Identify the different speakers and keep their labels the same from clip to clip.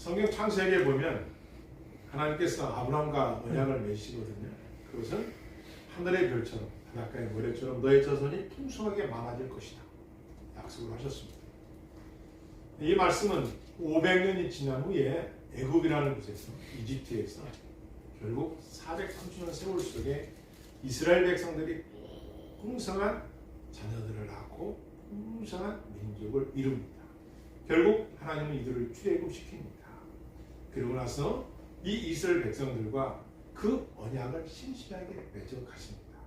Speaker 1: 성경 창세기에 보면 하나님께서 아브라함과 언약을 맺으시거든요. 그것은 하늘의 별처럼 바닷가의 모래처럼 너의 자손이 풍성하게 많아질 것이다. 약속을 하셨습니다. 이 말씀은 500년이 지난 후에 애굽이라는 곳에서 이집트에서 결국 430년 세월 속에 이스라엘 백성들이 풍성한 자녀들을 낳고 풍성한 민족을 이룹니다. 결국 하나님은 이들을 출애굽시킵니다. 그러고 나서 이 이스라엘 백성들과 그 언약을 신실하게 맺어 가십니다.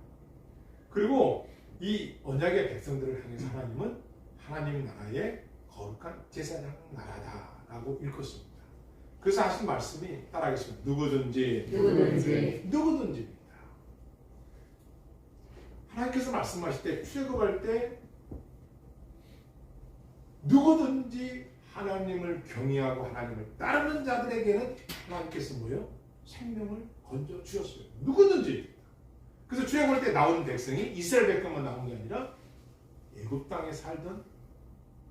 Speaker 1: 그리고 이 언약의 백성들을 향해서 하나님은 하나님 나라의 거룩한 제사장 나라다라고 일컫습니다. 그래서 하신 말씀이 따라하겠습니다. 누구든지입니다. 하나님께서 말씀하실 때 출애굽할 때 누구든지 하나님을 경외하고 하나님을 따르는 자들에게는 하나님께서 뭐요? 생명을 건져 주셨어요. 누구든지. 그래서 출애굽할 때 나오는 백성이 이스라엘 백성만 나온 게 아니라 애굽 땅에 살던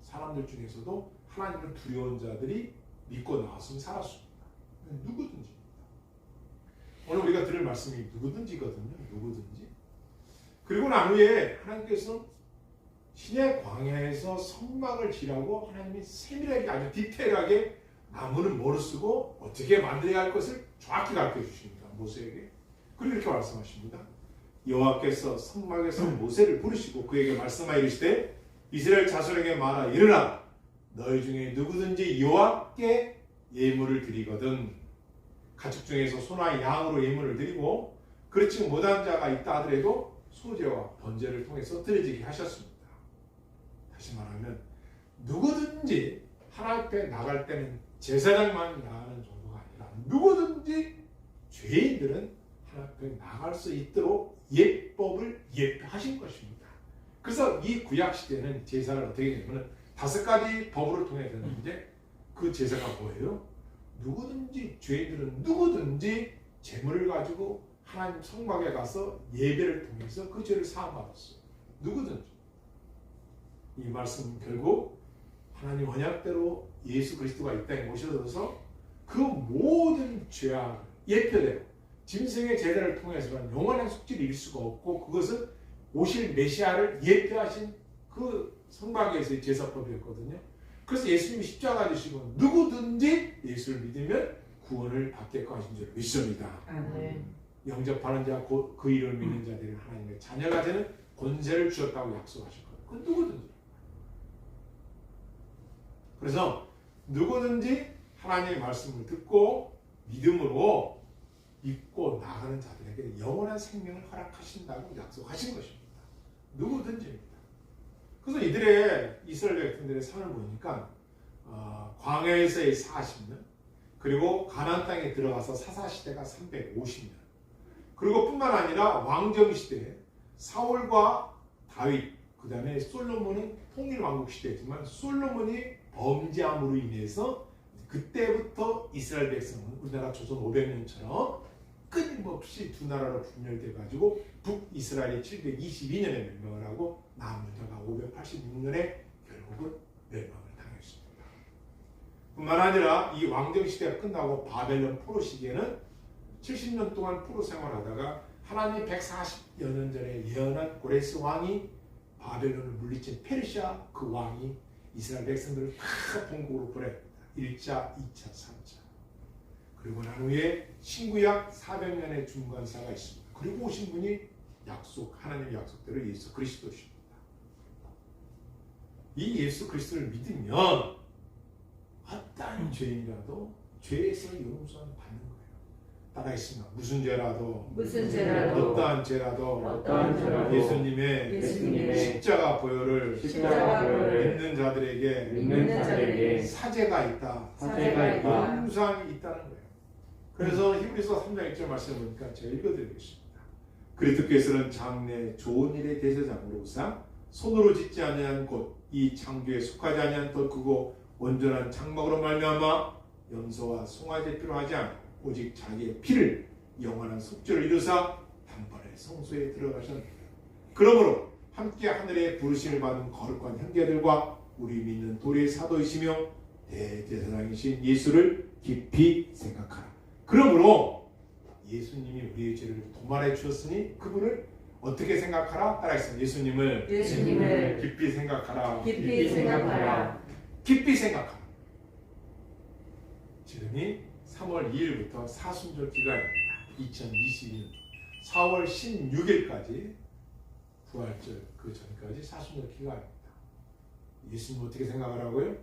Speaker 1: 사람들 중에서도 하나님을 두려운 자들이 믿고 나왔으면 살았습니다. 누구든지. 오늘 우리가 들을 말씀이 누구든지거든요. 누구든지. 그리고 난 후에 하나님께서 신의 광야에서 성막을 지라고 하나님이 세밀하게 아주 디테일하게 나무는 뭐로 쓰고 어떻게 만들어야 할 것을 정확히 가르쳐 주십니다. 모세에게. 그리고 이렇게 말씀하십니다. 여호와께서 성막에서 모세를 부르시고 그에게 말씀하여 이르시되 이스라엘 자손에게 말하 이르라 너희 중에 누구든지 여호와께 예물을 드리거든 가축 중에서 소나 양으로 예물을 드리고 그렇지 못한 자가 있다 하더라도 소제와 번제를 통해서 드려지게 하셨습니다. 다시 말하면 누구든지 하나님 앞에 나갈 때는 제사장만 나가는 정도가 아니라 누구든지 죄인들은 하나님 앞에 나갈 수 있도록 예법을 예표하신 것입니다. 그래서 이 구약 시대는 제사를 어떻게 했냐면 5가지 법으로 통해 되는데 그 제사가 뭐예요? 누구든지 죄인들은 누구든지 제물을 가지고 하나님 성막에 가서 예배를 통해서 그 죄를 사함받았어요. 누구든지. 이 말씀은 결국 하나님 언약대로 예수 그리스도가 이 땅에 모셔져서 그 모든 죄악을 예표대로 짐승의 제사를 통해서는 영원한 속죄를 이룰 수가 없고 그것은 오실 메시아를 예표하신 그 성막에서의 제사법이었거든요. 그래서 예수님이 십자가 지시고 누구든지 예수를 믿으면 구원을 받겠고 하신 줄 믿습니다. 영접하는 자, 그 이름을 믿는 자들은 하나님의 자녀가 되는 권세를 주셨다고 약속하셨거든요. 그건 누구든지. 그래서 누구든지 하나님의 말씀을 듣고 믿음으로 믿고 나가는 자들에게 영원한 생명을 허락하신다고 약속하신 것입니다. 누구든지입니다. 그래서 이들의 이스라엘 백성들의 삶을 보니까 광야에서의 40년 그리고 가나안 땅에 들어가서 사사시대가 350년 그리고 뿐만 아니라 왕정시대 사울과 다윗 그 다음에 솔로몬은 통일왕국 시대지만 솔로몬이 범죄함으로 인해서 그때부터 이스라엘 백성은 우리나라 조선 500년처럼 끊임없이 두 나라로 분열돼 가지고 북이스라엘이 722년에 멸망을 하고 남유다가 586년에 결국은 멸망을 당했습니다. 뿐만 아니라 이 왕정 시대가 끝나고 바벨론 포로 시기에는 70년 동안 포로 생활하다가 하나님 140여 년 전에 예언한 고레스 왕이 바벨론을 물리친 페르시아 그 왕이 이스라엘 백성들을 다 본국으로 보냅니다. 1차, 2차, 3차. 그리고 난 후에 신구약 400년의 중간사가 있습니다. 그리고 오신 분이 하나님의 약속대로 예수 그리스도십니다. 이 예수 그리스도를 믿으면 어떤 죄인이라도 죄에서 용서를 받는 거예요. 따라했습니다. 무슨 죄라도 어떠한 죄라도 예수님의 십자가 보혈을 믿는 자들에게 사죄가 있다. 용서함이 있다는 거예요. 그래서 히브리서 3장 1절 말씀을 보니까 제가 읽어드리겠습니다. 그리스도께서는 장래 좋은 일의 대제사장으로서 손으로 짓지 아니한 곳 이 창조에 속하지 아니한 더 크고 온전한 장막으로 말미암아 염소와 송아지 필요하지 않고 오직 자기의 피를 영원한 속죄를 이루사 단번에 성소에 들어가셨습니다. 그러므로 함께 하늘의 부르심을 받은 거룩한 형제들과 우리 믿는 도리의 사도이시며 대제사장이신 예수를 깊이 생각하라. 그러므로 예수님이 우리의 죄를 도말해 주었으니 그분을 어떻게 생각하라? 따라했습니다. 예수님을 깊이 생각하라.
Speaker 2: 깊이 생각하라.
Speaker 1: 깊이 생각하라. 지금이 3월 2일부터 사순절 기간입니다. 2022년 4월 16일까지 부활절 그 전까지 사순절 기간입니다. 예수님 어떻게 생각하라고요?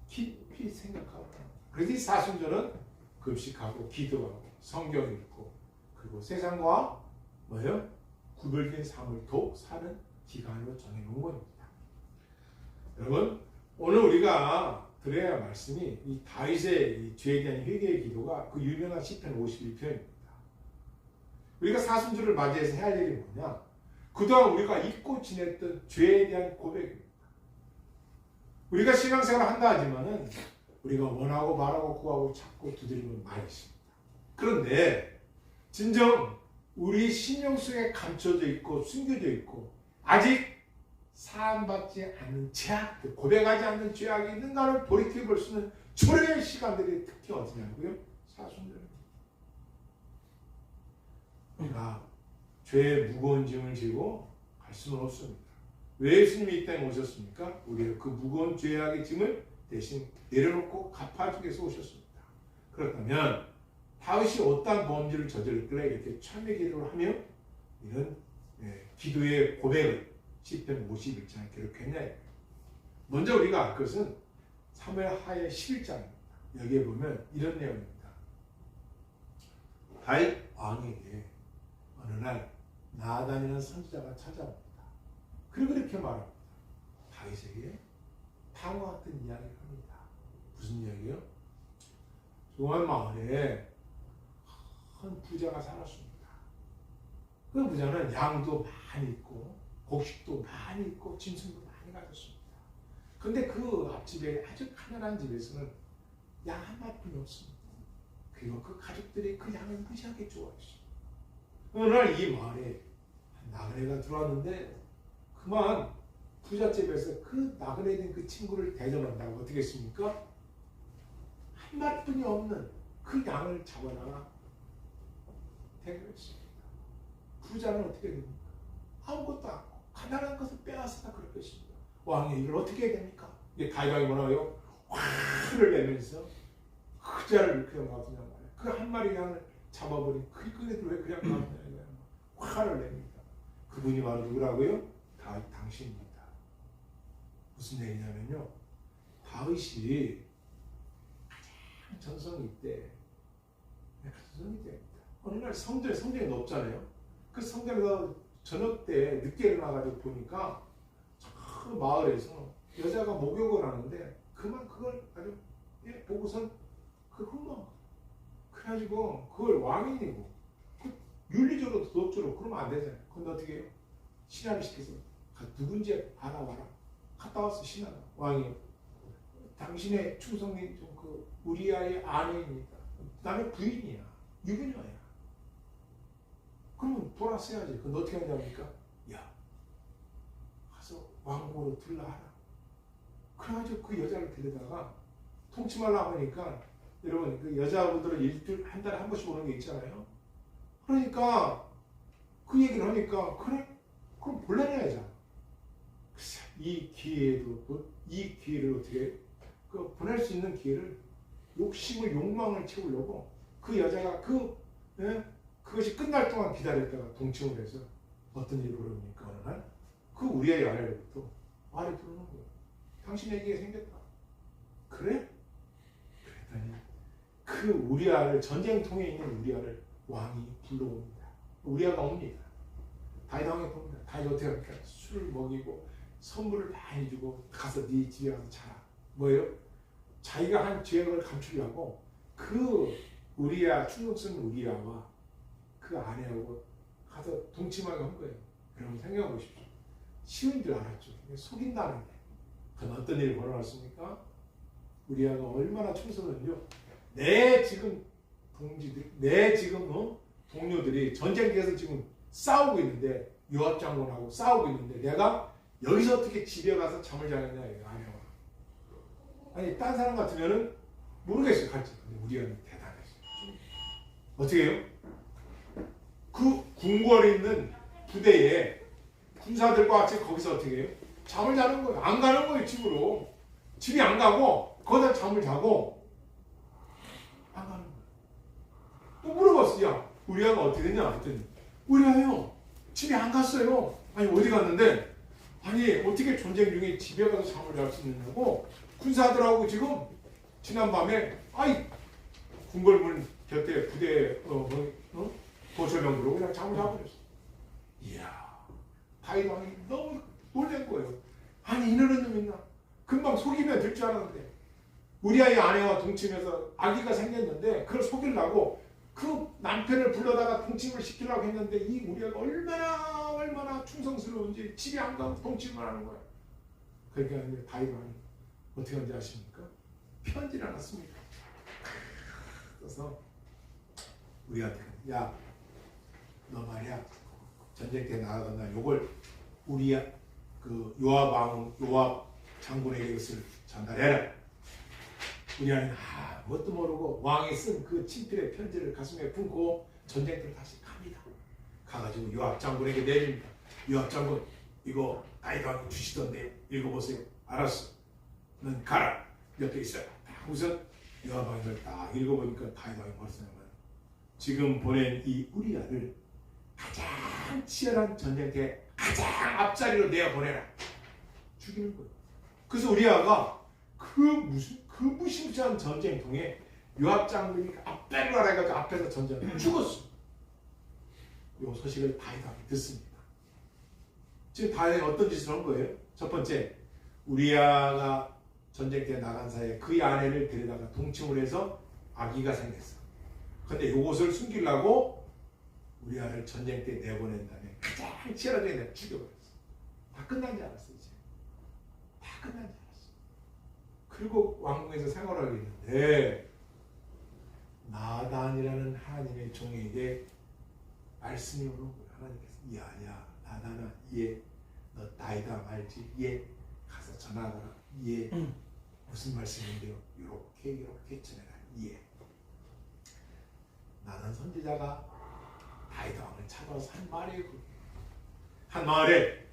Speaker 1: 깊이 생각하라. 그래서 이 사순절은 금식하고 기도하고 성경 읽고 그리고 세상과 뭐예요? 구별된 삶을 더욱 사는 기간으로 정해놓은 겁니다. 여러분 오늘 우리가 들어야 할 말씀이 이 다윗의 이 죄에 대한 회개의 기도가 그 유명한 시편 51편입니다. 우리가 사순절을 맞이해서 해야 할 일이 뭐냐? 그동안 우리가 잊고 지냈던 죄에 대한 고백입니다. 우리가 신앙생활을 한다 하지만은 우리가 원하고 말하고 구하고 찾고 두드리면 많이 있습니다. 그런데 진정 우리 심령 속에 감춰져 있고 숨겨져 있고 아직 사함받지 않는 죄악, 고백하지 않는 죄악이 있는가를 돌이켜 볼 수 있는 초래의 시간들이 특히 어디냐고요? 사순절입니다. 우리가 죄의 무거운 짐을 지고 갈 수는 없습니다. 왜 예수님이 이 땅에 오셨습니까? 우리가 그 무거운 죄악의 짐을 대신 내려놓고 갚아주기 위해서 오셨습니다. 그렇다면 다윗이 어떠한 범죄를 저질렀길래 이렇게 참회 기도를 하며 이런 기도의 고백을 시편 51장에 기록했냐. 먼저 우리가 알 것은 사무엘 하의 11장입니다. 여기에 보면 이런 내용입니다. 다윗 왕에게 어느 날 나단이라는 선지자가 찾아옵니다. 그리고 이렇게 말합니다. 다윗에게 다음과 같은 이야기를 합니다. 무슨 이야기요? 조한 마을에 큰 부자가 살았습니다. 그 부자는 양도 많이 있고 곡식도 많이 있고 짐승도 많이 가졌습니다. 그런데 그 앞집에 아주 가난한 집에서는 양 한 마리뿐이 없습니다. 그리고 그 가족들이 그 양을 무지하게 좋아했어요. 어느 날 이 마을에 나그네가 들어왔는데 그만 부잣집에서 그 나그네 된 그 친구를 대접한다고 어떻게 했습니까? 한 마리뿐이 없는 그 양을 잡아다가 대접했습니다. 부자는 어떻게 됩니까? 아무것도 않고 가난한 것을 빼앗아다 그렇게 했습니다. 왕이 이걸 어떻게 해야 됩니까? 이게 다윗왕이 뭐라고요? 화를 내면서 그 자를 그냥 놔두냐 말이에요. 그 한 마리 양을 잡아버린 그 끈애들 왜 그냥 놔두냐 이거예요. 화를 냅니다. 그분이 바로 누구라고요? 다윗 당신입니다. 무슨 얘기냐면요. 다윗이 가장 전성기 때 어느 날 성전이 높잖아요. 그 성전에서 저녁 때 늦게 일어나가지고 보니까 저 마을에서 여자가 목욕을 하는데 그만 그걸 아주 보고선 그 흥망 그래가지고 그걸 왕인이고 그 윤리적으로 도덕적으로 그러면 안 되잖아요. 근데 어떻게 해요? 신하를 시켜서 누군지 알아봐라. 갔다 왔어. 신하가 왕이 당신의 충성이 그 우리아의 아내입니다. 남의 부인이야. 유부녀야. 그러면 돌아서야지. 그건 어떻게 하냐니까? 야, 가서 왕궁으로 들라하라. 그래가지고 그 여자를 데려다가 통치하려고 하니까 여러분 그 여자분들은 일주일 한 달에 한 번씩 오는 게 있잖아요. 그러니까 그 얘기를 하니까 그래? 그럼 몰라내야죠. 이 기회에도 이 기회를 어떻게 그 보낼 수 있는 기회를 욕망을 채우려고 그 여자가 그것이 끝날 동안 기다렸다가 동침을 해서 어떤 일이 벌어집니까? 어느 날 그 우리아의 아내로부터 말이 들어오는 거예요. 당신에게 생겼다. 그래? 그랬더니 그 우리아를 전쟁통에 있는 우리아를 왕이 불러옵니다. 우리아가 옵니다. 다윗 왕이 봅니다. 다윗 어떻게 할까? 술을 먹이고 선물을 많이 주고 가서 네 집에 가서 자라. 뭐예요? 자기가 한 죄악을 감추려고 그 우리아 충동성 우리아와 그 아내하고 가서 동침하게 한 거예요. 여러분 생각해 보십시오. 쉬운 줄 알았죠. 속인다는 게. 그럼 어떤 일이 벌어졌습니까? 우리아가 얼마나 충성은요. 내 지금 동지들, 내 지금 동료들이 전쟁터에서 지금 싸우고 있는데 요압 장군하고 싸우고 있는데 내가 여기서 어떻게 집에 가서 잠을 자겠냐 이거 아내와. 아니 딴 사람 같으면은 모르겠어요. 갈지. 근데 우리 아는 대단했어요. 어떻게 해요? 그 궁궐에 있는 부대에 군사들과 같이 거기서 어떻게 해요? 잠을 자는 거예요. 안 가는 거예요. 집으로. 집이 안 가고 거기다 잠을 자고 안 가는 거예요. 또 물어봤어. 야 우리 아가 어떻게 됐냐 했더니 우리 아요 집에 안 갔어요. 아니 어디 갔는데 아니 어떻게 전쟁 중에 집에 가서 잠을 잘 수 있느냐고 군사들하고 지금 지난밤에 아이 궁궐문 곁에 부대 도처명 들어오고 그냥 잠을 자버렸어. 이야 다이왕이 너무 놀란 거예요. 아니 이러는 놈 있나? 금방 속이면 될 줄 알았는데 우리 아이 아내와 동침해서 아기가 생겼는데 그걸 속이려고 그 남편을 불러다가 동침을 시키려고 했는데 이 우리 아이가 얼마나 충성스러운지 집에 안 가고 동침을 하는 거야. 그러니까 이제 다이왕이 어떻게 하는지 아십니까? 편지를 하나 씁니다. 그래서 우리한테 야 너 말이야 전쟁 때 나가던 날 요걸 우리 그 요압 장군에게 이것을 전달해라. 우리 아이는 뭣도 모르고 왕이 쓴 그 친필의 편지를 가슴에 품고 전쟁터를 다시 갑니다. 가가지고 요압 장군에게 내립니다. 요압 장군 이거 다이왕이 주시던데 읽어보세요. 알았어. 넌 가라. 옆에 있어요. 우선 요압왕이 이걸 딱 읽어보니까 다이왕이 벌써 지금 보낸 이 우리아를 가장 치열한 전쟁터에 가장 앞자리로 내어 보내라. 죽이는 거예요. 그래서 우리아가 그 무시무시한 전쟁통에 요압 장군이 앞배를 알아가지고 앞에서 전쟁을 죽었어. 이 소식을 다윗왕이 듣습니다. 지금 다윗왕이 어떤 짓을 한 거예요? 첫 번째, 우리아가 전쟁터에 나간 사이에 그의 아내를 데려다가 동침을 해서 아기가 생겼어. 근데 이것을 숨기려고 우리아를 전쟁터에 내보낸 다음에 가장 치열하게 내가 죽여버렸어. 다 끝난 줄 알았어 이제. 다 끝난 줄 알았어. 그리고 왕궁에서 생활하고 있는데 나단이라는 하나님의 종에게 말씀이 오는 거야. 하나님께서 야야 나단아 얘 너 다이다 알지? 얘 가서 전화하라. 얘 무슨 말씀인데요? 이렇게 전해라. 얘 나단 선지자가 다윗 왕을 찾아와서 한 말이에요. 한 마을에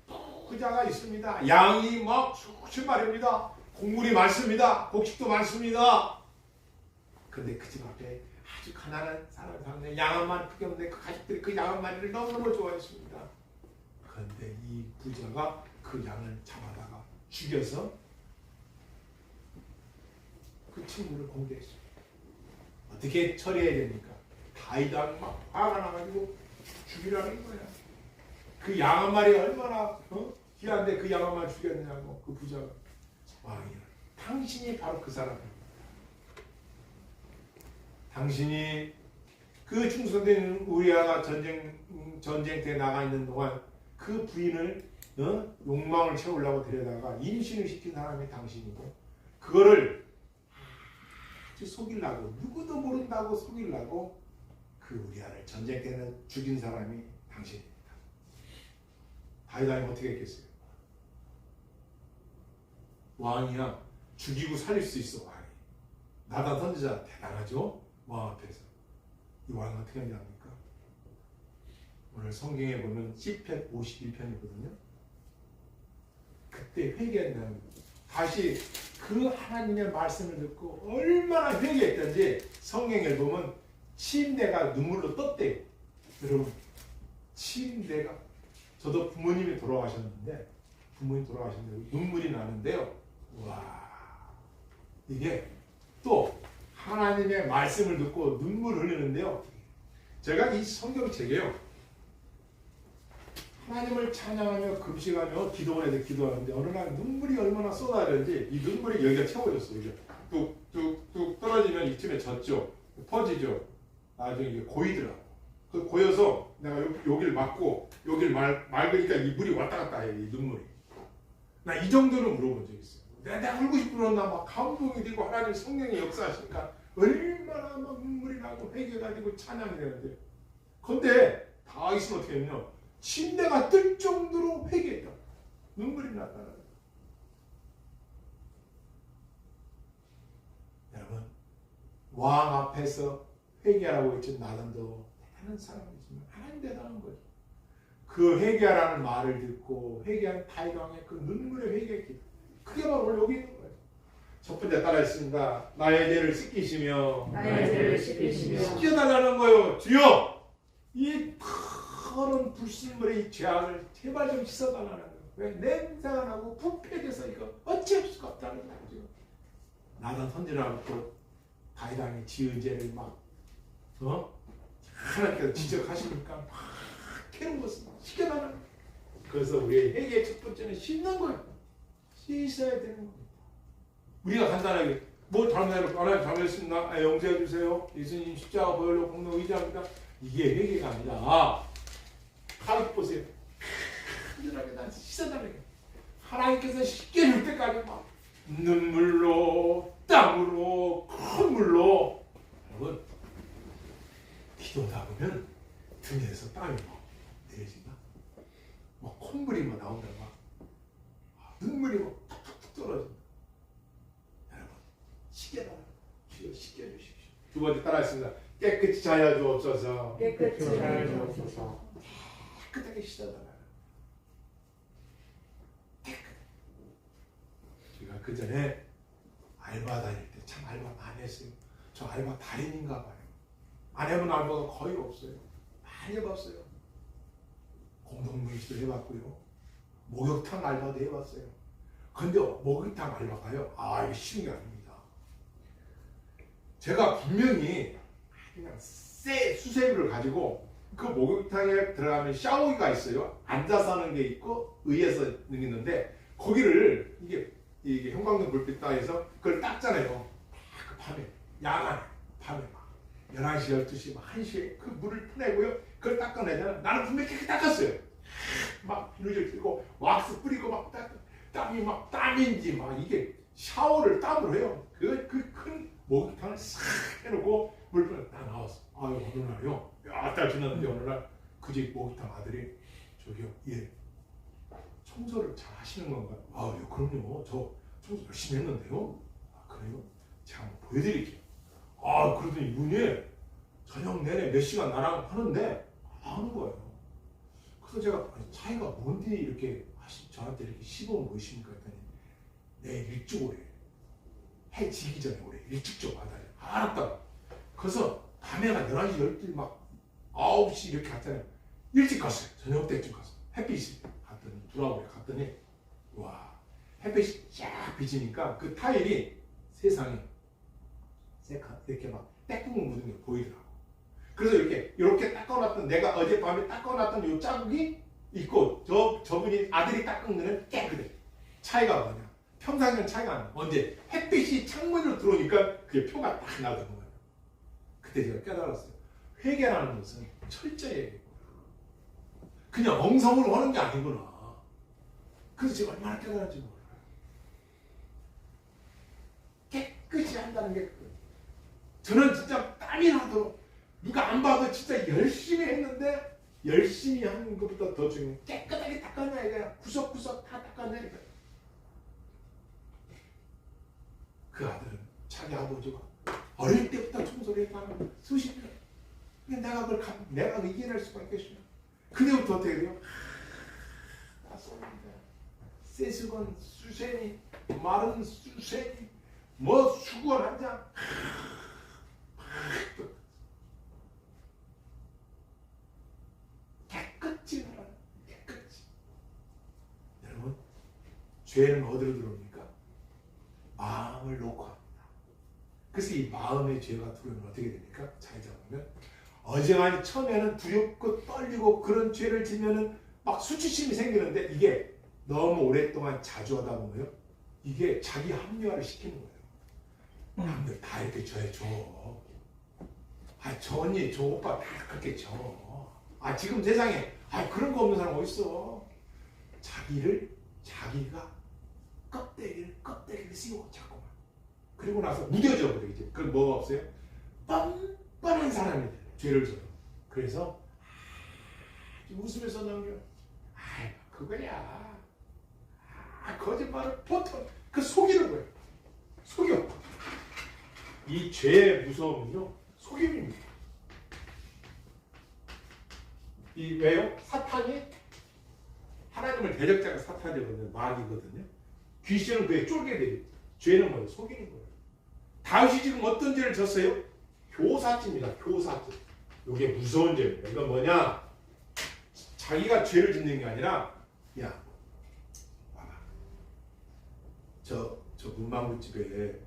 Speaker 1: 부자가 있습니다. 양이 막 수십 마리입니다. 곡물이 많습니다. 곡식도 많습니다. 근데 그 집 앞에 아주 가난한 사람이 사는데 양 한 마리 크게 없는데 그 가족들이 그 양 한 마리를 너무너무 좋아했습니다. 그런데 이 부자가 그 양을 잡아다가 죽여서 그 친구를 공개했어요. 어떻게 처리해야 됩니까? 다윗 왕이 막 화가 나가지고 죽이라는 거야. 그 양 한 마리 얼마나 귀한데 그 양 한 마리 죽였느냐고 그 부자가. 왕이야. 당신이 바로 그 사람입니다. 당신이 그 충성된 우리아가 전쟁터에 나가 있는 동안 그 부인을 욕망을 채우려고 데려다가 임신을 시킨 사람이 당신이고 그거를 아주 속이려고 누구도 모른다고 속이려고 그 우리아를 전쟁터에 죽인 사람이 당신입니다. 다윗 왕이 어떻게 했겠어요? 왕이야 죽이고 살릴 수 있어. 왕이 나단 선지자 대단하죠. 왕 앞에서 이 왕은 어떻게 하냐 합니까? 오늘 성경에 보면 시편 51편이거든요. 그때 회개한다는 다시 그 하나님의 말씀을 듣고 얼마나 회개했던지 성경에 보면 침대가 눈물로 떴대요. 여러분 침대가 저도 부모님이 돌아가셨는데 눈물이 나는데요. 와 이게 또 하나님의 말씀을 듣고 눈물 흘리는데요. 제가 이 성경책에요. 하나님을 찬양하며 금식하며 기도하는데 어느 날 눈물이 얼마나 쏟아지는지 이 눈물이 여기가 채워졌어요. 이게 뚝뚝뚝 떨어지면 이쯤에 젖죠. 퍼지죠. 나중에 이게 고이더라고. 그 고여서 내가 여기를 막고 여기를 맑으니까 이 물이 왔다 갔다 해요. 이 눈물이. 나 이 정도는 물어본 적 있어요. 내가 울고 싶으나 막 감동이 되고 하나님 성령의 역사하시니까 얼마나 막 눈물이 나고 회개가 되고 찬양이 되는데 근데 다윗은 어떻게 했냐 침대가 뜰 정도로 회개했다. 눈물이 났다. 왕 앞에서 회개하라고 했지 나단도 대단한 사람이지만 하나님 대단한 거죠. 그 회개하라는 말을 듣고 회개한 다윗 왕의 그 눈물의 회개 기도, 그게 바로 여기 있는 거예요. 첫 번째 따라했습니다. 나의 죄를 씻기시며 씻겨달라는 거예요. 주여, 이 더러운 불순물의 이 죄악을 제발 좀 씻어달라는 거예요. 왜? 냄새가 나고 부패돼서 이거 어찌할 수가 없다는 거죠. 나단 선지자부터 다윗 왕이 지은 죄를 막 하나님께서 지적하시니까 막 캐는 것을 씻겨달라는 거예요. 그래서 우리의 회개의 첫 번째는 씻는 거예요. 씻어야 되는 겁니다. 우리가 간단하게 뭐 잘못해서 하나님 잘못했습니다. 용서해 주세요. 예수님 십자가 보혈로 공로 의지합니다. 이게 회개가 아니라 하나님 보세요. 간절하게 난 씻어달라고. 하나님께서 씻겨줄 때까지 막 눈물로 땀으로 콧물로. 여러분 기도하다 보면 등에서 땀이 막 내려진다. 막 콧물이 막 나온다. 막 눈물이 막 툭툭툭 떨어진다. 여러분 씻겨달라고. 씻겨주십시오. 두 번째 따라했습니다. 깨끗이 자여 주옵소서. 깨끗하게 씻어달라고. 제가 그 전에 알바 다닐 때 참 알바 많이 했어요. 저 알바 달인인가 봐요. 안 해본 알바가 거의 없어요. 많이 해봤어요. 공동묘지도 해봤고요. 목욕탕 알바도 해봤어요. 근데 목욕탕 알바가요, 이게 쉬운 게 아닙니다. 제가 분명히 그냥 수세미를 가지고 그 목욕탕에 들어가면 샤워기가 있어요. 앉아서 하는 게 있고 의에서 있는데 거기를 이게 형광등 불빛 따에서 그걸 닦잖아요. 그 밤에 야간에 밤에 막 11시 12시 막 1시에 그 물을 퍼내고요. 그걸 닦아내잖아. 나는 분명히 깨끗이 닦았어요. 막 비누질 튀고 왁스 뿌리고 막 땀이 막 땀인지 막 이게 샤워를 땀으로 해요. 그 큰 목욕탕을 싹 해놓고 물을 다 나왔어. 어느 날요. 몇 달 지났는데 어느 날 그 집 목욕탕 아들이 저기요, 예, 청소를 잘 하시는 건가요? 예, 그럼요. 저 청소 열심히 했는데요. 그래요? 제가 한번 보여드릴게요. 그러더니 이분이 저녁 내내 몇 시간 나랑 하는데 하는 거예요. 그래서 제가 차이가 뭔데 이렇게 저한테 이렇게 시범을 보이십니까? 했더니 내일 일찍 오래. 해 지기 전에 오래. 일찍 좀 받아요. 알았다. 그래서 밤에가 11시, 12시 막 9시 이렇게 갔잖아요. 일찍 갔어요. 저녁 때쯤 갔어요. 햇빛이 갔더니 돌아오래. 갔더니 와, 햇빛이 쫙 비치니까 그 타일이 세상에 이렇게 막 때국을 묻은 게 보이더라고. 그래서 이렇게 닦아놨던, 내가 어젯밤에 닦아놨던 요 자국이 있고 저분이 아들이 닦은 거는 깨끗해. 차이가 뭐냐? 평상시는 차이가 안 나. 언제 햇빛이 창문으로 들어오니까 그게 표가 딱 나더는 거예요. 그때 제가 깨달았어요. 회개라는 것은 철저히 그냥 엉성으로 하는 게 아니구나. 그래서 제가 얼마나 깨달았지 몰라요. 깨끗이 한다는 게 그거예요. 저는 진짜 땀이 나도록 누가 안 봐도 진짜 열심히 했는데 열심히 하는 것보다 더 중요해. 깨끗하게 닦아내야 돼. 구석구석 다 닦아내야 돼. 그 아들은 자기 아버지가 어릴 때부터 청소를 했다는 수십 년. 근데 내가 이겨낼 수가 있겠어요. 그때부터 어떻게 돼요? 맞습니다. 세수건 수세니, 마른 수세니, 뭐 수건 한 장. 깨끗이 하라. 깨끗이. 여러분, 죄는 어디로 들어옵니까? 마음을 놓고 합니다. 그래서 이 마음의 죄가 들어오면 어떻게 됩니까? 잘 잡으면 어지간히 처음에는 두렵고 떨리고 그런 죄를 지면은 막 수치심이 생기는데 이게 너무 오랫동안 자주 하다 보면요, 이게 자기 합리화를 시키는 거예요. 남들 다 이렇게 져야죠. 저 언니, 저 오빠 다 그렇게 져. 지금 세상에 그런 거 없는 사람 어딨어. 자기가 껍데기를 씌우고 자꾸만. 그리고 나서 무뎌져 버려. 이제 그건 뭐가 없어요? 뻔뻔한 사람이 돼요. 죄를 져요. 그래서 웃으면서 넘겨. 그거야. 거짓말을 보통 속이는 거예요. 속여. 이 죄의 무서움은요, 속임입니다. 이 왜요? 사탄이 하나님을 대적자가 사탄이거든요. 마귀거든요. 귀신은 그에 쫄게 됩니다. 죄는 뭐예요? 속이는 거예요. 다윗이 지금 어떤 죄를 졌어요? 교사죄입니다. 교사죄. 이게 무서운 죄입니다. 이건 뭐냐? 자기가 죄를 짓는 게 아니라, 야, 봐봐. 저 문방구집에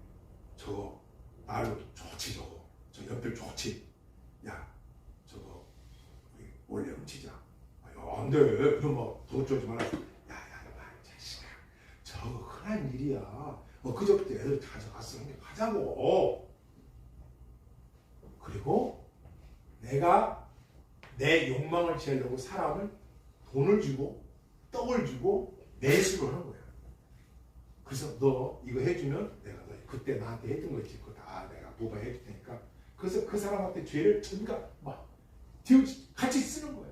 Speaker 1: 저거 나를 좋지 저거. 저 연필 좋지. 야, 저거 우리 원래 훔치자. 안 돼. 그럼 뭐 돈 주지 마라. 야, 자식아. 저거 흔한 일이야. 그저부터 애들 가져갔어. 가자고. 그리고 내가 내 욕망을 채우려고 사람을 돈을 주고 떡을 주고 매수를 하는 거야. 그래서 너 이거 해주면 내가 너 그때 나한테 했던 거 있지. 그거 다 내가 모바일 해줄 테니까. 그래서 그 사람한테 죄를 전가 막 같이 쓰는 거야.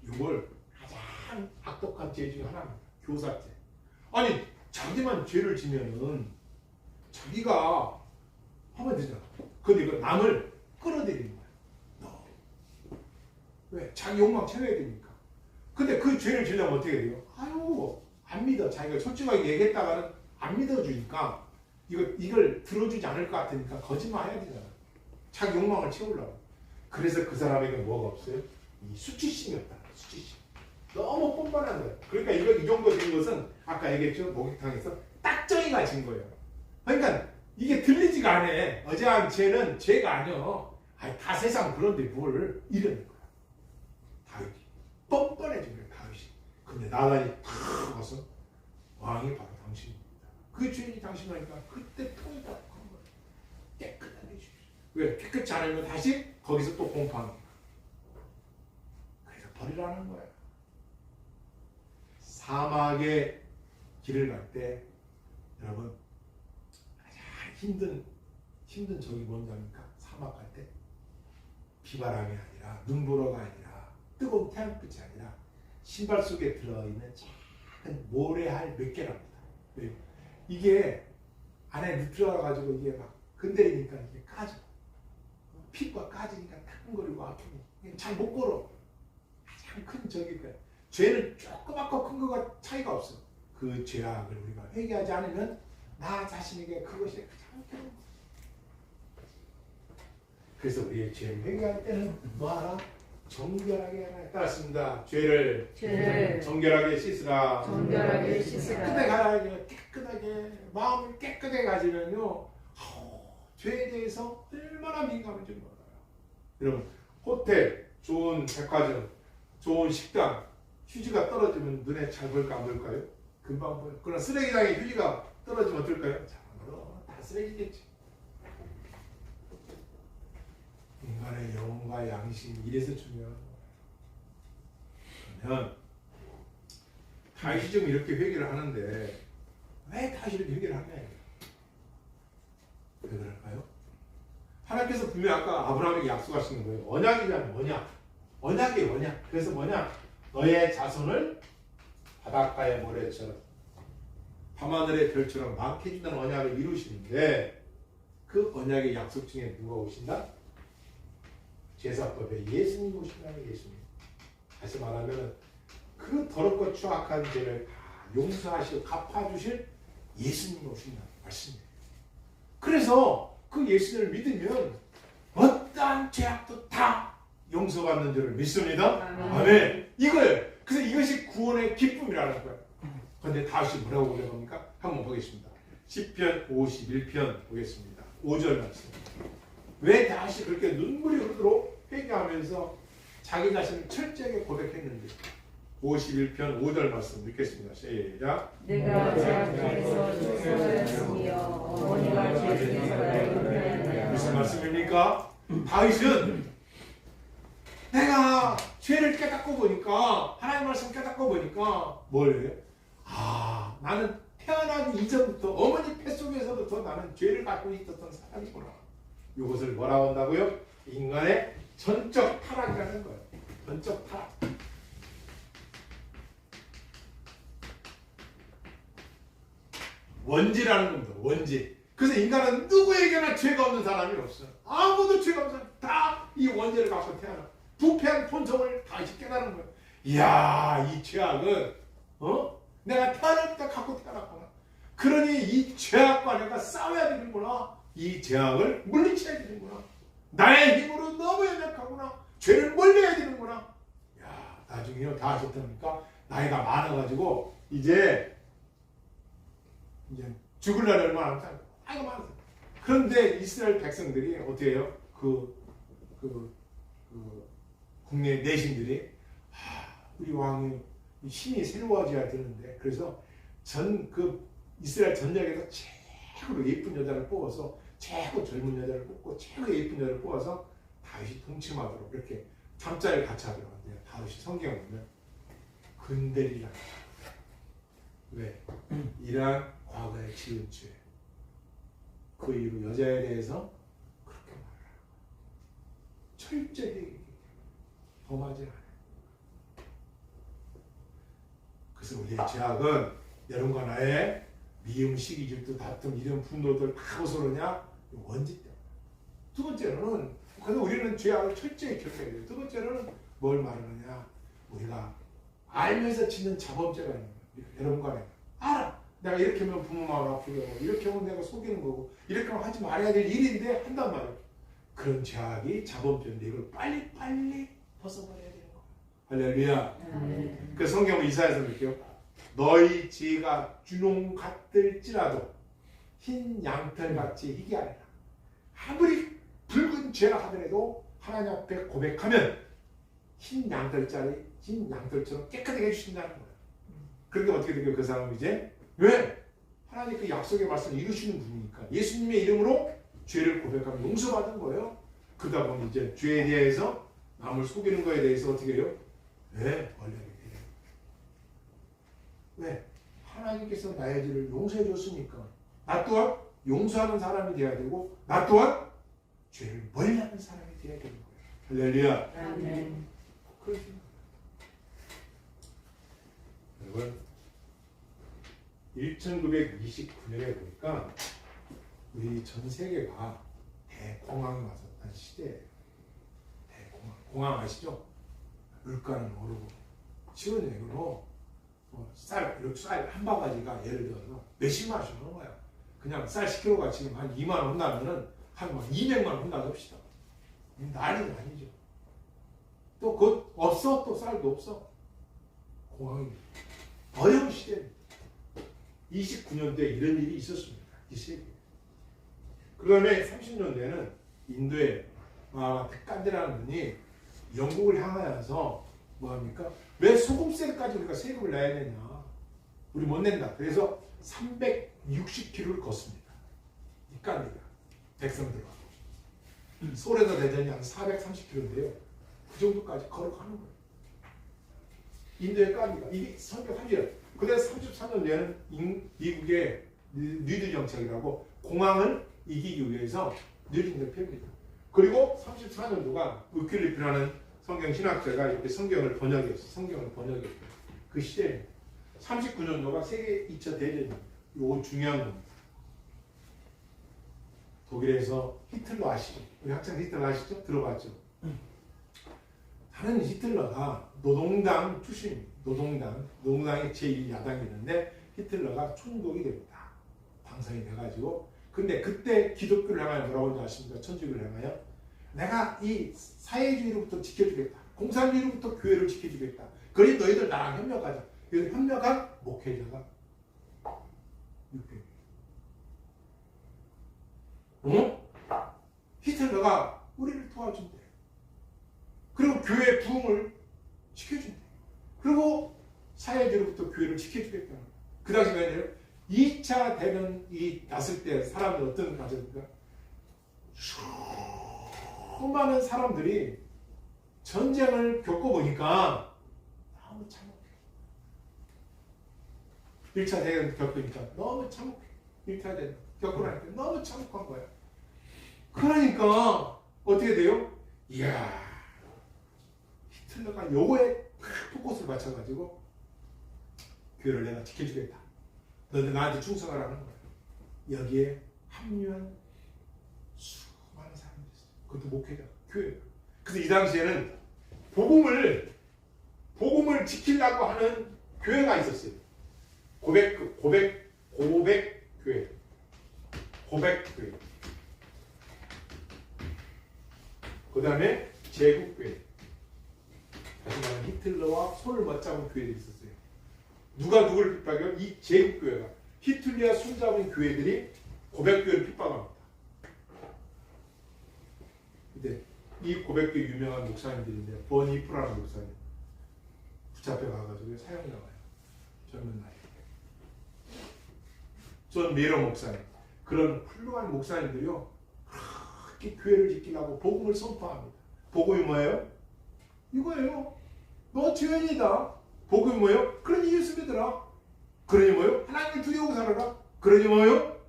Speaker 1: 이걸 가장 악독한 죄 중에 하나입니다. 교사죄. 아니 자기만 죄를 지면은 자기가 하면 되잖아. 근데 이거 남을 끌어들이는 거야. 너 왜? 자기 욕망 채워야 되니까. 근데 그 죄를 지려면 어떻게 돼요? 아유 안 믿어. 자기가 솔직하게 얘기했다가는 안 믿어주니까 이걸 들어주지 않을 것 같으니까 거짓말 해야 되잖아. 자기 욕망을 채우려고. 그래서 그 사람에게 뭐가 없어요? 이 수치심이 없다. 수치심. 너무 뻔뻔한 거예요. 그러니까 이 정도 된 것은 아까 얘기했죠. 목욕탕에서 딱정이가 진 거예요. 그러니까 이게 들리지가 않아. 어제 한 죄는 죄가 아니여. 아니, 다 세상 그런데 뭘 이러는 거야. 다윗이 뻔뻔해진 거예요. 다윗이. 근데 나단이 탁 와서 왕이 바로 당신입니다. 그 죄인이 당신이니까 그때 통이 딱 한 거예요. 깨끗하게 해주십시오. 왜? 깨끗지 않으면 다시 거기서 또 공포하는 거야. 그래서 버리라는 거야. 사막의 길을 갈 때 여러분 가장 힘든 적이 뭔지 압니까? 사막 갈 때 비바람이 아니라 눈보라가 아니라 뜨거운 태양빛이 아니라 신발 속에 들어있는 작은 모래알 몇 개랍니다. 이게 안에 들어가가지고 이게 막 건드리니까 이게 까져. 피부가 까지니까 탁거리고 아프고 잘 못 걸어. 가장 큰 적일 거야. 죄는 조그맣고 큰 거가 차이가 없어. 그 죄악을 우리가 회개하지 않으면 나 자신에게 그것이 가장 큰 거. 그래서 우리의 죄를 회개할 때는 뭐하라? 정결하게 하라. 따랐습니다. 죄를 정결하게 씻으라. 깨끗하게 가라. 깨끗하게 마음을 깨끗하게 가지면요. 죄에 대해서 얼마나 민감한지 몰라요. 여러분 호텔, 좋은 백화점, 좋은 식당 휴지가 떨어지면 눈에 잘 보일까 안 보일까요? 금방 보여요. 그러나 쓰레기장에 휴지가 떨어지면 어떨까요? 자, 다 쓰레기겠지. 인간의 영혼과 양심 이래서 중요한 거예요. 그러면 다윗이 좀 이렇게 회개를 하는데 왜 다윗이 이렇게 회개를 하냐? 왜 그럴까요? 하나님께서 분명히 아까 아브라함에게 약속하시는 거예요. 언약이잖아요. 언약이에요. 언약. 그래서 뭐냐? 너의 자손을 바닷가의 모래처럼 밤하늘의 별처럼 많게 해준다는 언약을 이루시는데 그 언약의 약속 중에 누가 오신다? 제사법에 예수님이 오신다는 예수님. 다시 말하면 그 더럽고 추악한 죄를 다 용서하시고 갚아주실 예수님이 오신다는 말씀이에요. 그래서 그 예수님을 믿으면 어떠한 죄악도 다 용서받는 줄을 믿습니다. 아멘. 이거예요. 그래서 이것이 구원의 기쁨이라는 거예요. 그런데 다윗이 뭐라고 고백합니까? 한번 보겠습니다. 시편 51편 보겠습니다. 5절 말씀. 왜 다윗이 그렇게 눈물이 흐르도록 회개하면서 자기 자신을 철저하게 고백했는지 51편 5절 말씀 읽겠습니다. 시작.
Speaker 2: 내가 제 앞에서 용서하였으며 어머니가 제 중에서
Speaker 1: 무슨 말씀입니까? 다윗은 내가 죄를 깨닫고 보니까 하나님 말씀 깨닫고 보니까 뭘 해? 나는 태어나기 이전부터 어머니 뱃속에서부터 나는 죄를 갖고 있었던 사람이구나. 이것을 뭐라고 한다고요? 인간의 전적 타락이라는 거예요. 전적 타락. 원지라는 겁니다. 원지. 그래서 인간은 누구에게나 죄가 없는 사람이 없어. 아무도 죄가 없는 사람. 다 이 원죄를 갖고 태어나. 부패한 본성을 다시 깨달은 거야. 이야, 이 죄악은 내가 태어날 때 갖고 태어났구나. 그러니 이 죄악과 내가 싸워야 되는구나. 이 죄악을 물리쳐야 되는구나. 나의 힘으로 너무 연약하구나. 죄를 멀리해야 되는구나. 야, 나중에요 다 하셨다니까 나이가 많아가지고 이제 죽을 날이 얼마 안 남았어요. 나이가 많았어요. 그런데 이스라엘 백성들이 어떻게 해요? 국내 내신들이 우리 왕이 힘이 새로워져야 되는데 그래서 이스라엘 전역에서 최고로 예쁜 여자를 뽑아서 최고 젊은 여자를 뽑고 최고 예쁜 여자를 뽑아서 다윗이 동침하도록 이렇게 잠자리를 같이 하도록 한대요. 다윗이 성경에 보면 근델이라. 왜? 이러한 과거에 지은 죄. 그 이후 여자에 대해서 그렇게 말하라. 철저히 범하지 않아요. 그래서 우리의 죄악은 여러분과 나의 미움, 시기, 질투, 다툼, 이런 분노들 다 무엇으로 오냐? 원죄 때문에. 두 번째로는 그래서 우리는 죄악을 철저히 기억해야 돼요. 두 번째로는 뭘 말하느냐? 우리가 알면서 짓는 자범죄가 있는 거예요. 여러분과 내가 알아. 내가 이렇게 하면 부모 마음 아프게 하고 이렇게 하면 내가 속이는 거고 이렇게 하면 하지 말아야 될 일인데 한단 말이에요. 그런 죄악이 자범죄인데 이걸 빨리 벗어버려야 되는 거예요. 할렐루야. 그 성경은 이사야서 볼게요. 너희 죄가 주홍 같을지라도 흰 양털같이 희게 하리라. 아무리 붉은 죄라 하더라도 하나님 앞에 고백하면 흰 양털처럼 깨끗하게 해주신다는 거예요. 그런데 어떻게 되겠어요? 그 사람은 이제 왜? 하나님 그 약속의 말씀을 이루시는 분이니까 예수님의 이름으로 죄를 고백하면 용서받은 거예요. 그러다 보니 이제 죄에 대해서 남을 속이는 거에 대해서 어떻게 해요? 왜? 원래 왜? 하나님께서 나의 죄를 용서해 줬으니까 나 또한 용서하는 사람이 돼야 되고 나 또한 죄를 멀리하는 사람이 돼야 되는 거예요. 할렐루야.
Speaker 2: 아멘.
Speaker 1: 그렇습니다. 여러분 1929년에 보니까 우리 전 세계가 대공황이 왔었던 시대예요. 공황 아시죠? 물가는 오르고 치료액으로 쌀 한 바가지가 예를 들어서 몇십만 원씩 하는 거야. 그냥 쌀 10kg가 지금 한 2만 원 혼나면은 한 200만 원 혼나서 합시다. 난리도 아니죠. 또 그것 없어? 또 쌀도 없어. 공황이 어려운 시대입니다. 29년도에 이런 일이 있었습니다. 이 세계에. 그 다음에 30년대에는 인도에 깐데라는 분이 영국을 향하여서 뭐합니까? 왜 소금세까지 우리가 세금을 내야 되냐? 우리 못 낸다. 그래서 360km를 걷습니다. 이 깐데가 백성들과 소래도 대전이 한 430km인데요. 그 정도까지 걸어가는 거예요. 인도의 깐데가 이게 330km. 그래서 33년 뒤에는 미국의 뉴딜 정책이라고 공항을 이기기 위해서 뉴딜을 펴입니다. 그리고 34년도가 우클리프라는 성경 신학자가 이렇게 성경을 번역했어요. 그 시대에 39년도가 세계 2차 대전입니다. 이거 중요한 겁니다. 독일에서 히틀러 아시죠? 우리 학생 히틀러 아시죠? 들어봤죠? 다른 히틀러가 노동당 출신입니다. 노동당의 제1야당이었는데 히틀러가 총독이 됩니다. 당선이 돼가지고 근데 그때 기독교를 향하여 뭐라고 하는지 아십니까? 천주교를 향하여 내가 이 사회주의로부터 지켜주겠다. 공산주의로부터 교회를 지켜주겠다. 그러니 너희들 나랑 협력하자. 그래서 협력한 목회자가 600명. 히틀러가 우리를 도와준대. 그리고 교회 부흥을 지켜준대. 그리고 사회주의로부터 교회를 지켜주겠다. 그 당시에 2차 대전이 났을 때 사람들이 어떤 가정입니까? 수많은 사람들이 전쟁을 겪어보니까 너무 참혹해. 1차 대전 겪으니까 너무 참혹해. 1차 대전 겪고 나니까 너무 참혹한 거야. 그러니까 어떻게 돼요? 이야, 히틀러가 요거에 포커스를 맞춰가지고 교회를 내가 지켜주겠다. 너네 나한테 충성하라는 거야. 여기에 합류한 수많은 사람들이 있어요. 그것도 목회자, 교회. 그래서 이 당시에는 복음을 지키려고 하는 교회가 있었어요. 고백 교회. 그 다음에 제국교회. 다시 말하면 히틀러와 손을 맞잡은 교회들이 있었어요. 누가 누구를 핍박해요? 이 제국교회가. 히틀러와 손잡은 교회들이 고백교회를 핍박합니다. 근데 이 고백교회 유명한 목사님들인데 버니 프라는 목사님 붙잡혀 가가지고 사형 나와요. 젊은 나이에. 존 미러 목사님. 그런 훌륭한 목사님들이요. 그렇게 교회를 지키려고 복음을 선포합니다. 복음이 뭐예요? 이거예요. 너 죄인이다. 복음이 뭐예요? 그러니 예수 믿어라. 그러니 뭐예요? 하나님을 두려워 살아라. 그러니 뭐예요?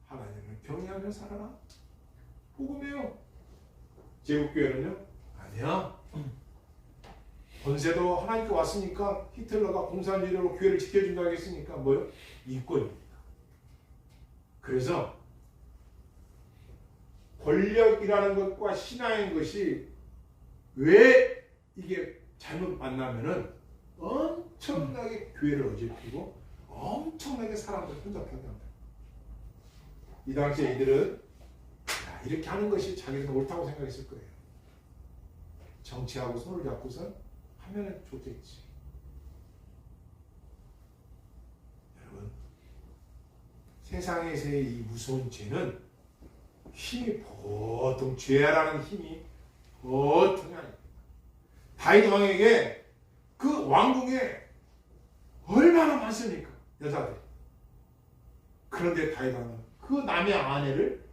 Speaker 1: 하나님을 경외하며 살아라. 복음이에요. 제국교회는요? 아니야. 권세도 하나님께 왔으니까 히틀러가 공산 유료로 교회를 지켜준다고 했으니까 뭐예요? 이권입니다. 그래서 권력이라는 것과 신앙인 것이 왜 이게 잘못 만나면은 엄청나게 교회를 어지럽히고 엄청나게 사람들 혼잡하게 합니다. 이 당시에 이들은 이렇게 하는 것이 자기들은 옳다고 생각했을 거예요. 정치하고 손을 잡고서 하면 좋겠지. 여러분, 세상에서의 이 무서운 죄는 힘이 보통 죄라는 힘이 보통이 아닙니다. 다윗 왕에게 그 왕궁에 얼마나 많습니까? 여자들. 그런데 다윗 왕은 그 남의 아내를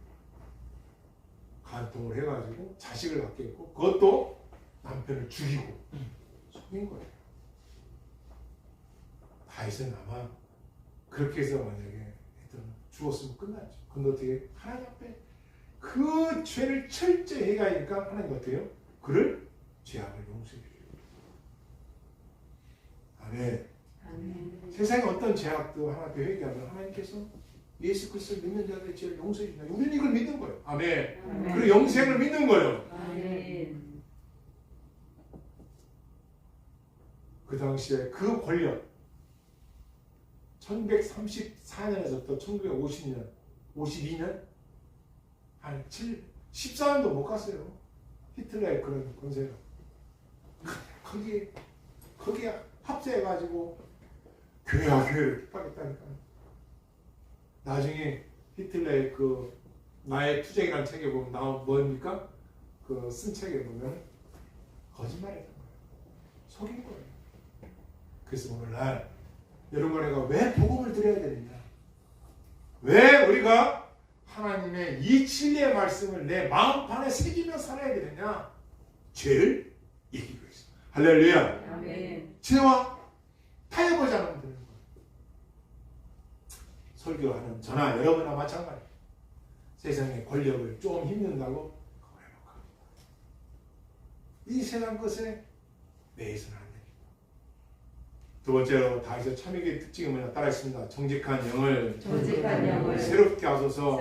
Speaker 1: 간통을 해가지고 자식을 갖게 했고 그것도 남편을 죽이고 속인 거예요. 다윗은 아마 그렇게 해서 만약에 죽었으면 끝났죠. 근데 어떻게 하나님 앞에 그 죄를 철저히 해가니까 하나님 어떻게 해요? 그를 죄악을 용서해 주세요. 아멘. 세상에 어떤 죄악도 하나님께 회개하면 하나님께서 예수 그리스도를 믿는 자들의 죄를 용서해 준다. 우리는 이걸 믿는 거예요. 아멘. 그리고 영생을 믿는 거예요.
Speaker 2: 아멘.
Speaker 1: 그 당시에 그 권력 1134년에서부터 1950년 52년 한 14년도 못 갔어요. 히틀러의 그런 권세가 거기에 합세해가지고 교회와 교회를 핍박했다니까. 나중에 히틀러의 그 나의 투쟁이라는 책에 보면 나온 뭡니까? 그 쓴 책에 보면 거짓말했던 거예요. 속인 거예요. 그래서 오늘날 여러분 내가 왜 복음을 드려야 되느냐? 왜 우리가 하나님의 이 진리의 말씀을 내 마음판에 새기며 살아야 되느냐? 죄를 이기기 위해서. 할렐루야.
Speaker 2: 아멘.
Speaker 1: 죄와 타협하지 않으면 되는 거예요. 설교하는 저나 여러분과 마찬가지예요. 세상의 권력을 좀 힘든다고 그걸 해먹합니다. 이 세상 것에 매이서는 안 됩니다. 두 번째로 다윗의 참회의 특징이 뭐냐? 따라했습니다. 정직한 영을 새롭게 하소서.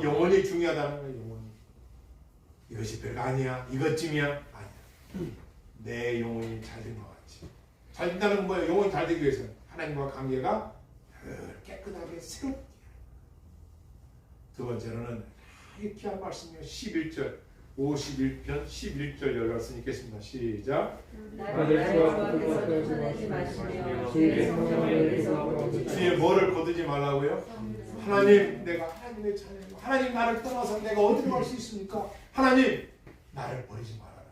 Speaker 1: 영혼이 중요하다는 거예요. 영혼이. 이것이 별거 아니야. 이것쯤이야. 아니야. 내 영혼이 잘 된 것 같지. 잘 된다는 건 뭐예요? 영혼이 잘 되기 위해서는 하나님과 관계가 깨끗하게 새롭게. 두 번째로는 이 귀한 말씀이요. 11절 51편 11절 열 말씀 읽겠습니다. 시작. 주님 뭐를 거두지 말라고요? 하나님 내가 하나님의 자녀고 하나님 나를 떠나서 내가 어디로 갈 수 있습니까? 하나님 나를 버리지 말아라.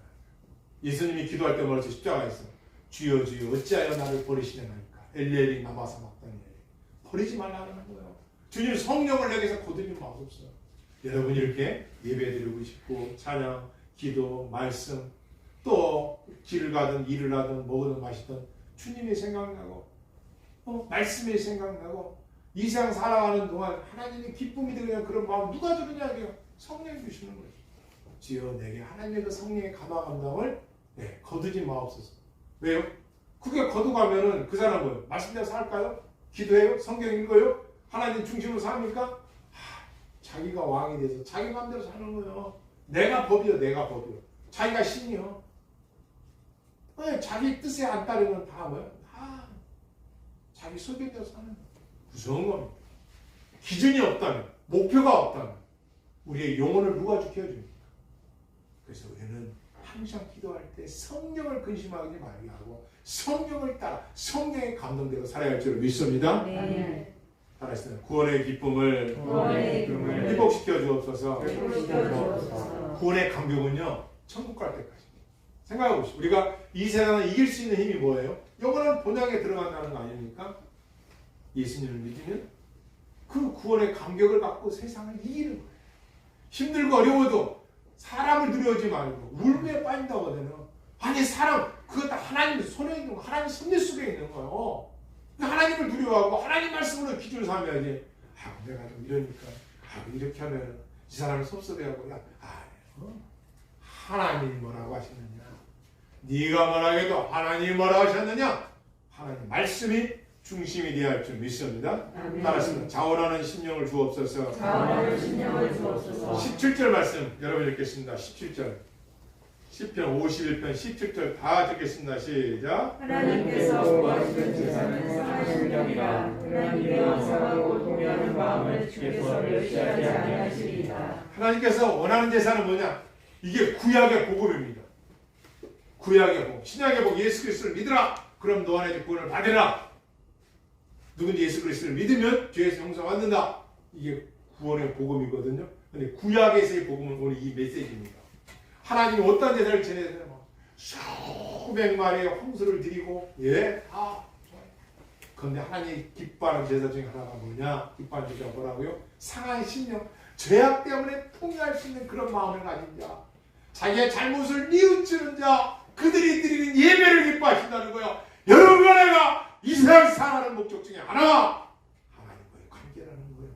Speaker 1: 예수님이 기도할 때 뭐라지? 십자가에서 주여 주여 어찌하여 나를 버리시려나이까. 엘리엘이 남아서 막다니 버리지 말라는 거예요. 주님 성령을 내게서 거두지 마옵소서. 여러분이 이렇게 예배드리고 싶고 찬양, 기도, 말씀 또 길을 가든 일을 하든 먹으든 마시든 주님이 생각나고 말씀이 생각나고 이 세상 살아가는 동안 하나님의 기쁨이 되는 그런 마음 누가 주느냐고요? 성령이 주시는 거예요. 주여 내게 하나님의 그 성령의 감화 감당을 거두지 마옵소서. 왜요? 그게 거두가면은 그 사람은 뭐예요? 말씀대로 살까요? 기도해요? 성경 읽어요? 하나님 중심으로 삽니까? 자기가 왕이 돼서 자기 마음대로 사는 거예요. 내가 법이요, 내가 법이요. 자기가 신이요. 자기 뜻에 안 따르면 다 뭐야? 다 자기 소견대로 사는 거예요. 무서운 겁니다. 기준이 없다면, 목표가 없다면 우리의 영혼을 누가 지켜줍니까? 그래서 우리는 항상 기도할 때 성령을 근심하지 말게 하고 성령을 따라 성령의 감동대로 살아야 할 줄 믿습니다.
Speaker 2: 네.
Speaker 1: 따라했습니다. 구원의 기쁨을
Speaker 2: 구원의 기쁨을
Speaker 1: 회복시켜 주옵소서.
Speaker 2: 회복시켜 주옵소서.
Speaker 1: 구원의 감격은요, 천국 갈 때까지. 생각해 보시죠. 우리가 이 세상을 이길 수 있는 힘이 뭐예요? 영원한 본향에 들어간다는 거 아닙니까? 예수님을 믿으면 그 구원의 감격을 갖고 세상을 이기는 거예요. 힘들고 어려워도 사람을 두려워하지 말고 울음에 빠진다고 하잖아요. 아니 사람 그거 다 하나님 손에 있는 거, 하나님 섭리 속에 있는 거예요. 하나님을 두려워하고 하나님 말씀으로 기준을 삼아야지. 내가 좀 이러니까 이렇게 하면 이 사람을 섭섭해하고 하나님이 뭐라고 하셨느냐? 네가 뭐라고 해도 하나님이 뭐라고 하셨느냐? 하나님 말씀이 중심이 되어야 할 줄 믿습니다. 따라서 자원하는 심령을 주옵소서.
Speaker 2: 자원하는 심령을 주옵소서.
Speaker 1: 17절 말씀 여러분 읽겠습니다. 17절 시편 51편 17절 다 듣겠습니다. 시작.
Speaker 2: 하나님께서 구하시는 제사는 상한 심령이라. 하나님의 왕성하고 통회하는 마음을 주께서 멸시하지 아니하시리이다.
Speaker 1: 하나님께서 원하는 제사는 뭐냐? 이게 구약의 복음입니다. 구약의 복음, 신약의 복음, 예수 그리스도를 믿으라. 그럼 너 안에 구원을 받으라. 누군지 예수 그리스도를 믿으면 죄에서 용서받는다. 이게 구원의 복음이거든요. 근데 구약에서의 복음은 오늘 이 메시지입니다. 하나님이 어떤 제사를 지내서는 수백 마리의 홍수를 드리고 좋아요. 그런데 하나님이 기뻐하는 제사 중에 하나가 뭐냐? 기뻐하는 제사가 뭐라고요? 상한 심령, 죄악 때문에 통회할 수 있는 그런 마음을 가진 자, 자기의 잘못을 뉘우치는 자, 그들이 드리는 예배를 기뻐하신다는 거예요. 여러분과 내가 이 세상 살아가는 목적 중에 하나가 하나님과의 관계라는 거예요.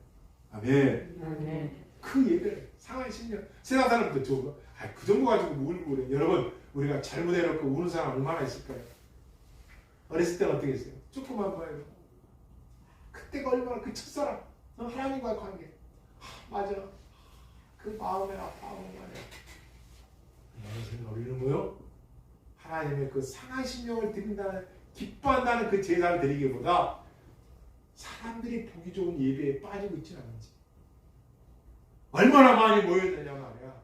Speaker 1: 아멘. 그 예배를 상한 심령, 세상 사람들 저거 그 정도 가지고 울고 그래. 여러분 우리가 잘못해놓고 우는 사람 얼마나 있을까요? 어렸을 때는 어떻게 했어요? 조금만 봐요. 그때가 얼마나 그 첫사랑 하나님과의 관계. 맞아. 그 마음에 아파하는 말이야. 무슨 우리는 뭐요? 하나님의 그 상한 심령을 드린다는, 기뻐한다는 그 제사를 드리기보다 사람들이 보기 좋은 예배에 빠지고 있지는 않은지, 얼마나 많이 모였느냐 말이야,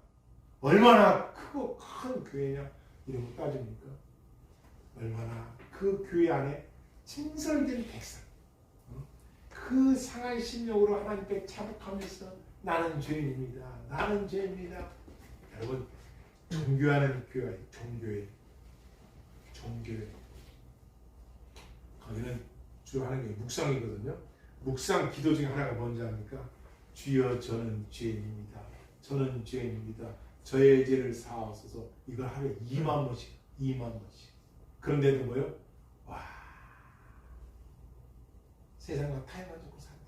Speaker 1: 얼마나 크고 큰 교회냐 이런 거 따집니까? 얼마나 그 교회 안에 신설된 백성, 그 상한 심령으로 하나님께 자복하면서 나는 죄인입니다. 나는 죄입니다. 여러분 종교하는 교회, 종교회. 거기는 주로 하는 게 묵상이거든요. 묵상 기도 중에 하나가 뭔지 압니까? 주여 저는 죄인입니다. 저는 죄인입니다. 저의 죄를 사하소서. 이걸 하루에 2만 번씩. 그런데도 뭐요? 와, 세상과 타협하고 산대.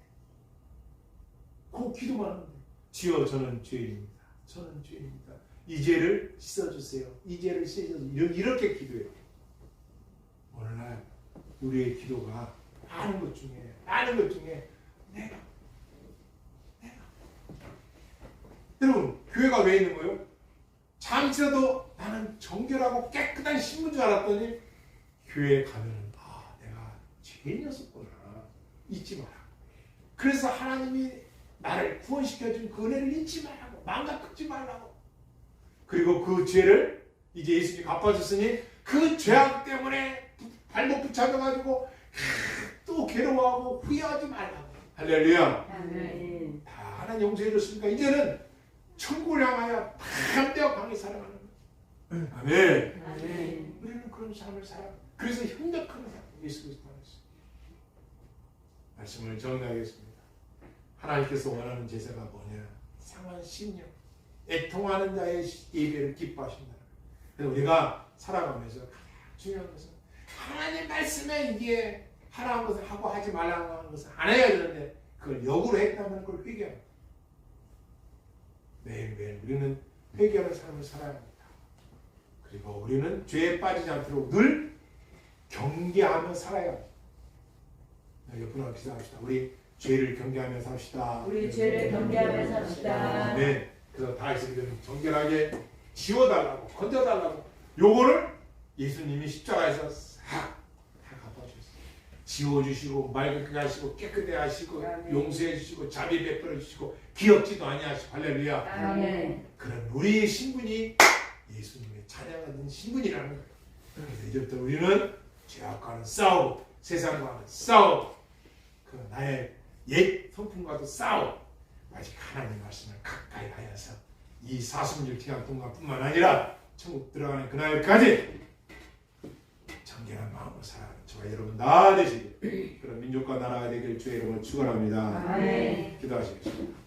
Speaker 1: 그 기도만 하는데 주여 저는 죄인입니다. 저는 죄인입니다. 이 죄를 씻어주세요. 이 죄를 씻어주세요. 이렇게 기도해요. 오늘날 우리의 기도가 많은 것 중에 내가 여러분 교회가 왜 있는 거예요? 잠시라도 나는 정결하고 깨끗한 신부인 줄 알았더니 교회에 가면은 내가 죄인이었었구나 잊지 마라. 그래서 하나님이 나를 구원시켜준 그 은혜를 잊지 말라고, 망각하지 말라고. 그리고 그 죄를 이제 예수님이 갚아줬으니 그 죄악 때문에 발목 붙잡아가지고 또 괴로워하고 후회하지 말라고. 할렐루야.
Speaker 2: 아멘.
Speaker 1: 다 하나님 용서해 줬으니까 이제는 천국을 향하여 담대하고 강하게 살아가는 거예요. 아멘.
Speaker 2: 아멘.
Speaker 1: 우리는 그런 삶을 살아. 그래서 협력하는 사람 예수 그리스도 안에서. 말씀을 정리하겠습니다. 하나님께서 원하는 제사가 뭐냐? 상한 심령, 애통하는 자의 예배를 기뻐하신다. 그래서 우리가 살아가면서 가장 중요한 것은 하나님 말씀에 이게 하라는 것을 하고 하지 말라고 하는 것을 안 해야 되는데 그걸 역으로 했다면 그걸 회개합니다. 매일매일 우리는 회개하는 삶을 살아야 합니다. 그리고 우리는 죄에 빠지지 않도록 늘 경계하며 살아야 합니다. 옆으로 기도합시다. 우리 죄를 경계하며 삽시다.
Speaker 2: 우리 죄를 경계하며 삽시다.
Speaker 1: 네. 그래서 다윗을 좀 정결하게 지워달라고 건져달라고 요거를 예수님이 십자가에서 싹 갚아주셨어요. 지워주시고 맑게 하시고 깨끗해 하시고
Speaker 2: 아멘.
Speaker 1: 용서해 주시고 자비 베풀어 주시고 기억지도 아니하시고 할렐루야.
Speaker 2: 아멘.
Speaker 1: 그런 우리의 신분이 예수님의 찬양하는 신분이라는 거예요. 그래서 이제부터 우리는 죄악과는 싸우고 세상과는 싸우고 그 나의 옛 성품과도 싸우고 아직 하나님 말씀을 가까이 하여서 이 46시간 동안뿐만 아니라 천국 들어가는 그날까지 정결한 마음으로 살아가는 저와 여러분 다 되시길 그런 민족과 나라가 되길 주의 이름으로 축원합니다.
Speaker 2: 아멘.
Speaker 1: 기도하시겠습니다.